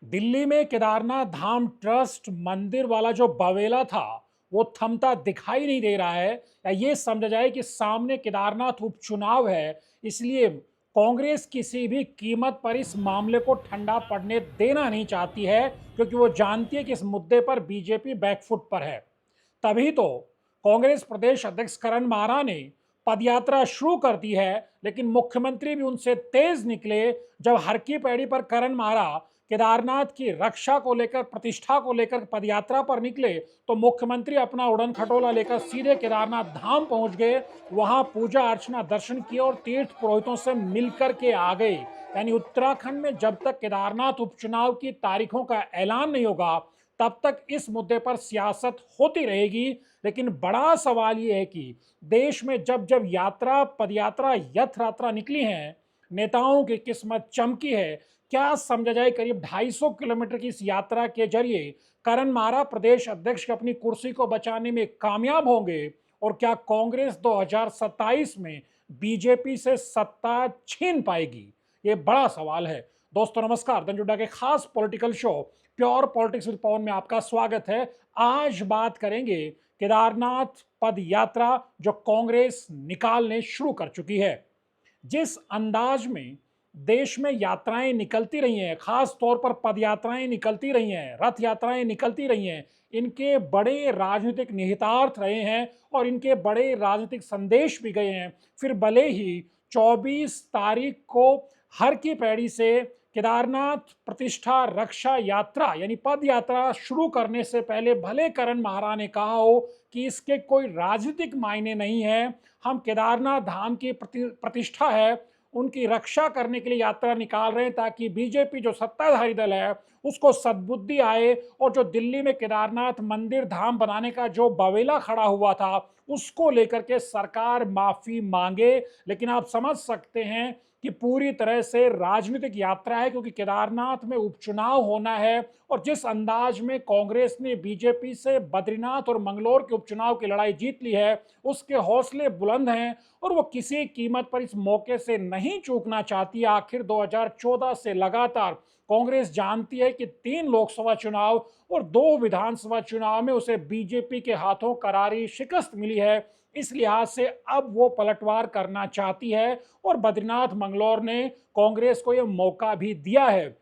दिल्ली में केदारनाथ धाम ट्रस्ट मंदिर वाला जो बवेला था वो थमता दिखाई नहीं दे रहा है। या ये समझा जाए कि सामने केदारनाथ उपचुनाव है, इसलिए कांग्रेस किसी भी कीमत पर इस मामले को ठंडा पड़ने देना नहीं चाहती है, क्योंकि वो जानती है कि इस मुद्दे पर बीजेपी बैकफुट पर है। तभी तो कांग्रेस प्रदेश अध्यक्ष करण मारा ने पदयात्रा शुरू कर दी है, लेकिन मुख्यमंत्री भी उनसे तेज निकले। जब हर की पैड़ी पर करण मारा केदारनाथ की रक्षा को लेकर, प्रतिष्ठा को लेकर पदयात्रा पर निकले, तो मुख्यमंत्री अपना उड़न खटोला लेकर सीधे केदारनाथ धाम पहुंच गए। वहां पूजा अर्चना दर्शन किए और तीर्थ पुरोहितों से मिलकर के आ गए। यानी उत्तराखंड में जब तक केदारनाथ उपचुनाव की तारीखों का ऐलान नहीं होगा, तब तक इस मुद्दे पर सियासत होती रहेगी। लेकिन बड़ा सवाल यह है कि देश में जब जब यात्रा, पदयात्रा, यथ यात्रा निकली हैं, नेताओं की किस्मत चमकी है। क्या समझा जाए, करीब 250 किलोमीटर की इस यात्रा के जरिए करण मारा प्रदेश अध्यक्ष की अपनी कुर्सी को बचाने में कामयाब होंगे? और क्या कांग्रेस 2027 में बीजेपी से सत्ता छीन पाएगी? ये बड़ा सवाल है। दोस्तों नमस्कार, धनजुड्डा के खास political show pure politics with Pawan में आपका स्वागत है। आज बात करेंगे केदारनाथ पद यात्रा जो कांग्रेस निकालने शुरू कर चुकी है। जिस अंदाज में देश में यात्राएं निकलती रही हैं, खास तौर पर पद यात्राएं निकलती रही हैं, रथ यात्राएं निकलती रही हैं, इनके बड़े राजनीतिक निहितार्थ रहे हैं और इनके बड़े राजनीतिक संदेश भी गए हैं। फिर भले ही 24 तारीख को हर की पैड़ी से केदारनाथ प्रतिष्ठा रक्षा यात्रा यानी पद यात्रा शुरू करने से पहले भले करण मारा ने कहा हो कि इसके कोई राजनीतिक मायने नहीं है, हम केदारनाथ धाम की प्रतिष्ठा है उनकी रक्षा करने के लिए यात्रा निकाल रहे हैं, ताकि बीजेपी जो सत्ताधारी दल है उसको सद्बुद्धि आए और जो दिल्ली में केदारनाथ मंदिर धाम बनाने का जो बवेला खड़ा हुआ था उसको लेकर के सरकार माफी मांगे। लेकिन आप समझ सकते हैं कि पूरी तरह से राजनीतिक यात्रा है, क्योंकि केदारनाथ में उपचुनाव होना है और जिस अंदाज में कांग्रेस ने बीजेपी से बद्रीनाथ और मंगलौर के उपचुनाव की लड़ाई जीत ली है, उसके हौसले बुलंद हैं और वो किसी कीमत पर इस मौके से नहीं चूकना चाहती। आखिर 2014 से लगातार कांग्रेस जानती है कि 3 लोकसभा चुनाव और 2 विधानसभा चुनाव में उसे बीजेपी के हाथों करारी शिकस्त मिली है। इस लिहाज से अब वो पलटवार करना चाहती है और बद्रीनाथ मंगलौर ने कांग्रेस को यह मौका भी दिया है।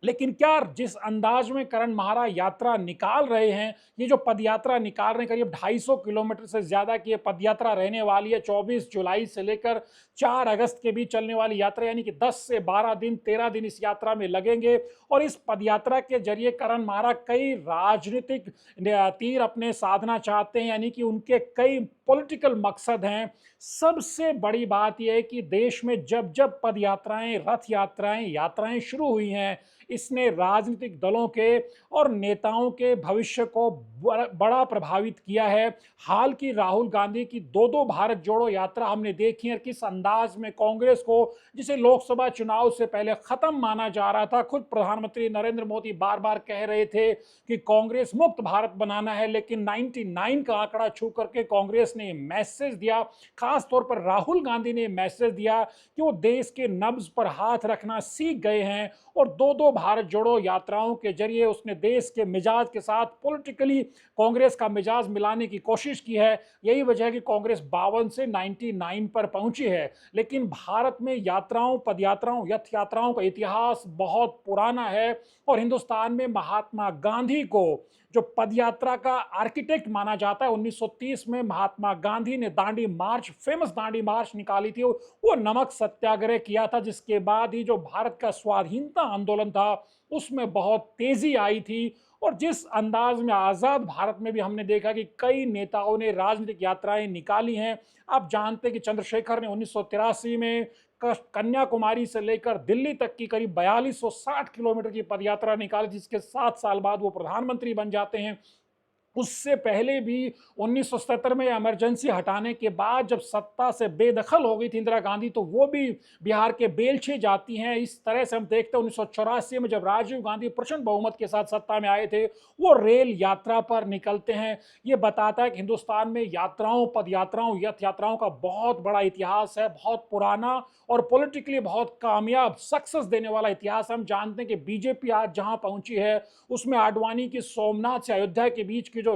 लेकिन क्या जिस अंदाज में करण मारा यात्रा निकाल रहे हैं, ये जो पदयात्रा निकाल रहे हैं, करीब 250 किलोमीटर से ज्यादा की ये पदयात्रा रहने वाली है। 24 जुलाई से लेकर 4 अगस्त के बीच चलने वाली यात्रा, यानी कि 10 से 12 दिन, 13 दिन इस यात्रा में लगेंगे। और इस पदयात्रा के जरिए करण मारा कई राजनीतिक तीर अपने साधना चाहते हैं, यानी कि उनके कई पॉलिटिकल मकसद हैं। सबसे बड़ी बात यह है कि देश में जब जब पद यात्राएं, रथ यात्राएं, यात्राएं शुरू हुई हैं, इसने राजनीतिक दलों के और नेताओं के भविष्य को बड़ा प्रभावित किया है। हाल की राहुल गांधी की 2-2 भारत जोड़ो यात्रा हमने देखी है, किस अंदाज में कांग्रेस को, जिसे लोकसभा चुनाव से पहले खत्म माना जा रहा था, खुद प्रधानमंत्री नरेंद्र मोदी बार बार कह रहे थे कि कांग्रेस मुक्त भारत बनाना है, लेकिन 99 का आंकड़ा छू करके कांग्रेस ने मैसेज दिया, खास तौर पर राहुल गांधी ने मैसेज दिया कि वो देश के नब्ज पर हाथ रखना सीख गए हैं। और 2-2 भारत जोड़ो यात्राओं के जरिए उसने देश के मिजाज के साथ पॉलिटिकली कांग्रेस का मिजाज मिलाने की कोशिश की है। यही वजह है कि कांग्रेस 52 से 99 पर पहुंची है। लेकिन भारत में यात्राओं, पदयात्राओं, यथ यात्राओं का इतिहास बहुत पुराना है और हिंदुस्तान में महात्मा गांधी को जो पदयात्रा का आर्किटेक्ट माना जाता है, 1930 में महात्मा गांधी ने दांडी मार्च, फेमस दांडी मार्च निकाली थी, वो नमक सत्याग्रह किया था, जिसके बाद ही जो भारत का स्वाधीनता आंदोलन था उसमें बहुत तेजी आई थी। और जिस अंदाज में आजाद भारत में भी हमने देखा कि कई नेताओं ने राजनीतिक यात्राएं निकाली हैं। आप जानते हैं कि चंद्रशेखर ने 1983 में कन्याकुमारी से लेकर दिल्ली तक की करीब 4260 किलोमीटर की पदयात्रा निकाली, जिसके 7 साल बाद वो प्रधानमंत्री बन जाते हैं। उससे पहले भी 1977 में इमरजेंसी हटाने के बाद जब सत्ता से बेदखल हो गई थी इंदिरा गांधी, तो वो भी बिहार के बेलछे जाती हैं। इस तरह से हम देखते हैं 1984 में जब राजीव गांधी प्रचंड बहुमत के साथ सत्ता में आए थे, वो रेल यात्रा पर निकलते हैं। ये बताता है कि हिंदुस्तान में यात्राओं, पद यात्राओं, यथ यात्राओं का बहुत बड़ा इतिहास है, बहुत पुराना और पॉलिटिकली बहुत कामयाब सक्सेस देने वाला इतिहास। हम जानते हैं कि बीजेपी आज जहां पहुंची है उसमें आडवाणी की सोमनाथ से अयोध्या के बीच की जो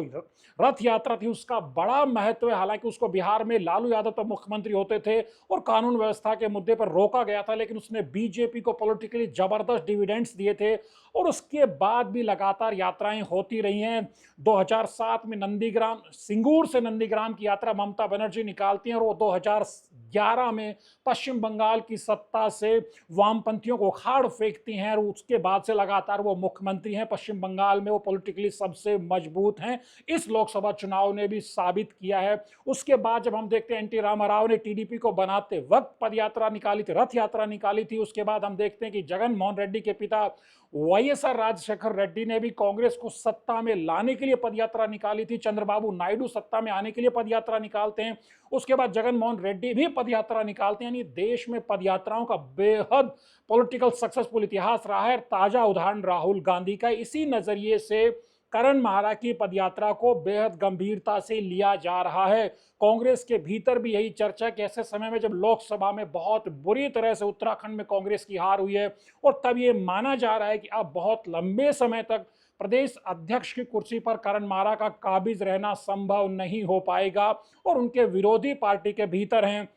रथ यात्रा थी उसका बड़ा महत्व है। हालांकि उसको बिहार में लालू यादव तो मुख्यमंत्री होते थे और कानून व्यवस्था के मुद्दे पर रोका गया था, लेकिन उसने बीजेपी को पॉलिटिकली जबरदस्त डिविडेंड्स दिए थे और उसके बाद भी लगातार यात्राएं होती रही हैं। 2007 में नंदीग्राम, सिंगूर से नंदीग्राम की यात्रा ममता बनर्जी निकालती हैं और वो 2011 में पश्चिम बंगाल की सत्ता से वामपंथियों को उखाड़ फेंकती हैं और उसके बाद से लगातार वो मुख्यमंत्री हैं। पश्चिम बंगाल में वो पॉलिटिकली सबसे मजबूत हैं, इस लोकसभा चुनाव ने भी साबित किया है। उसके बाद जब हम देखते हैं एन टी रामाराव ने टीडीपी को बनाते वक्त पदयात्रा निकाली थी, रथ यात्रा निकाली थी। उसके बाद हम देखते हैं कि जगन मोहन रेड्डी के पिता वाईएसआर राजशेखर रेड्डी ने भी कांग्रेस को सत्ता में लाने के लिए पदयात्रा निकाली थी। चंद्रबाबू नायडू सत्ता में आने के लिए पदयात्रा निकालते हैं। उसके बाद जगन मोहन रेड्डी भी पदयात्रा निकालते हैं। यानी देश में पदयात्राओं का बेहद पॉलिटिकल सक्सेसफुल इतिहास रहा है। ताजा उदाहरण राहुल गांधी का। इसी नजरिए से करण माहरा की पदयात्रा को बेहद गंभीरता से लिया जा रहा है। कांग्रेस के भीतर भी यही चर्चा कि ऐसे समय में जब लोकसभा में बहुत बुरी तरह से उत्तराखंड में कांग्रेस की हार हुई है और तब ये माना जा रहा है कि अब बहुत लंबे समय तक प्रदेश अध्यक्ष की कुर्सी पर करण माहरा का काबिज रहना संभव नहीं हो पाएगा और उनके विरोधी पार्टी के भीतर हैं,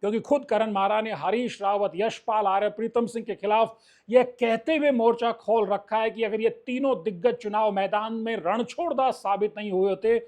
क्योंकि खुद करण माहरा ने हरीश रावत, यशपाल आर्य, प्रीतम सिंह के खिलाफ यह कहते हुए मोर्चा खोल रखा है कि अगर ये तीनों दिग्गज चुनाव मैदान में रणछोड़दार साबित नहीं हुए होते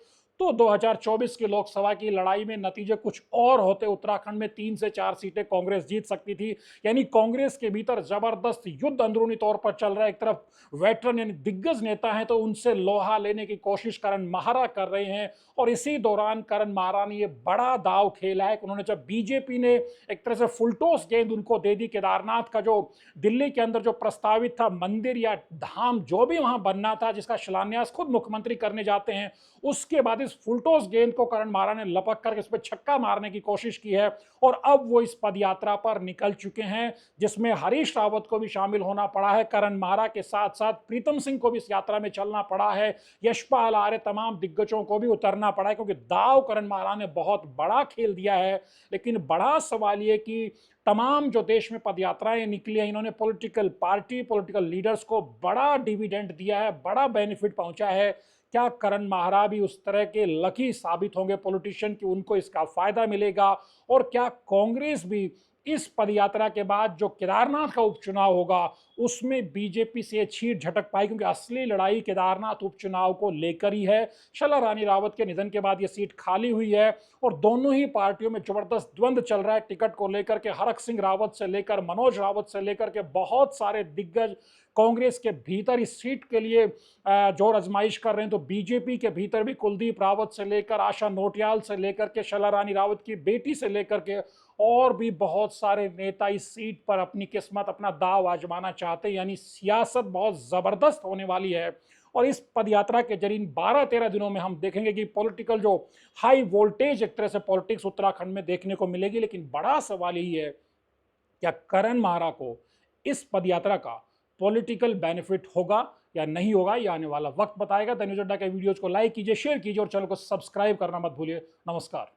तो 2024 की लोकसभा की लड़ाई में नतीजे कुछ और होते। उत्तराखंड में 3 से 4 सीटें कांग्रेस जीत सकती थी। यानी कांग्रेस के भीतर जबरदस्त युद्ध अंदरूनी तौर पर चल रहा है। एक तरफ वेटरन यानी दिग्गज नेता हैं तो उनसे लोहा लेने की कोशिश करण माहरा कर रहे हैं और इसी दौरान करण माहरा ने यह बड़ा दाव खेला है कि उन्होंने, जब बीजेपी ने एक तरह से फुलटोस गेंद उनको दे दी, केदारनाथ का जो दिल्ली के अंदर जो प्रस्तावित था मंदिर या धाम जो भी वहां बनना था, जिसका शिलान्यास खुद मुख्यमंत्री करने जाते हैं, उसके बाद इस फुलटोस गेंद को करण माहरा ने लपक करके इस पर छक्का मारने की कोशिश की है और अब वो इस पदयात्रा पर निकल चुके हैं, जिसमें हरीश रावत को भी शामिल होना पड़ा है। करण माहरा के साथ साथ प्रीतम सिंह को भी इस यात्रा में चलना पड़ा है। यशपाल आर्य, तमाम दिग्गजों को भी उतरना पड़ा है, क्योंकि दाव करण माहरा ने बहुत बड़ा खेल दिया है। लेकिन बड़ा सवाल ये कि तमाम जो देश में पदयात्राएं निकली हैं, इन्होंने पॉलिटिकल पार्टी, पॉलिटिकल लीडर्स को बड़ा डिविडेंड दिया है, बड़ा बेनिफिट पहुंचा है। क्या करण माहरा भी उस तरह के लकी साबित होंगे पॉलिटिशियन कि उनको इसका फायदा मिलेगा? और क्या कांग्रेस भी इस पदयात्रा के बाद जो केदारनाथ का उपचुनाव होगा उसमें बीजेपी से छीट झटक पाई? क्योंकि असली लड़ाई केदारनाथ उपचुनाव को लेकर ही है। शला रानी रावत के निधन के बाद ये सीट खाली हुई है और दोनों ही पार्टियों में जबरदस्त द्वंद्व चल रहा है टिकट को लेकर के। हरक सिंह रावत से लेकर मनोज रावत से लेकर के बहुत सारे दिग्गज कांग्रेस के भीतर इस सीट के लिए जोर आजमाइश कर रहे हैं। तो बीजेपी के भीतर भी कुलदीप रावत से लेकर आशा नोटियाल से लेकर के शला रानी रावत की बेटी से लेकर के और भी बहुत सारे नेता इस सीट पर अपनी किस्मत, अपना दाव आजमाना चाहते हैं। यानी सियासत बहुत जबरदस्त होने वाली है और इस पदयात्रा के जरिए 12-13 दिनों में हम देखेंगे कि पॉलिटिकल जो हाई वोल्टेज एक तरह से पॉलिटिक्स उत्तराखंड में देखने को मिलेगी। लेकिन बड़ा सवाल यही है, क्या करण माहरा को इस पदयात्रा का पॉलिटिकल बेनिफिट होगा या नहीं होगा? ये आने वाला वक्त बताएगा। द न्यूज अड्डा के वीडियोज को लाइक कीजिए, शेयर कीजिए और चैनल को सब्सक्राइब करना मत भूलिए। नमस्कार।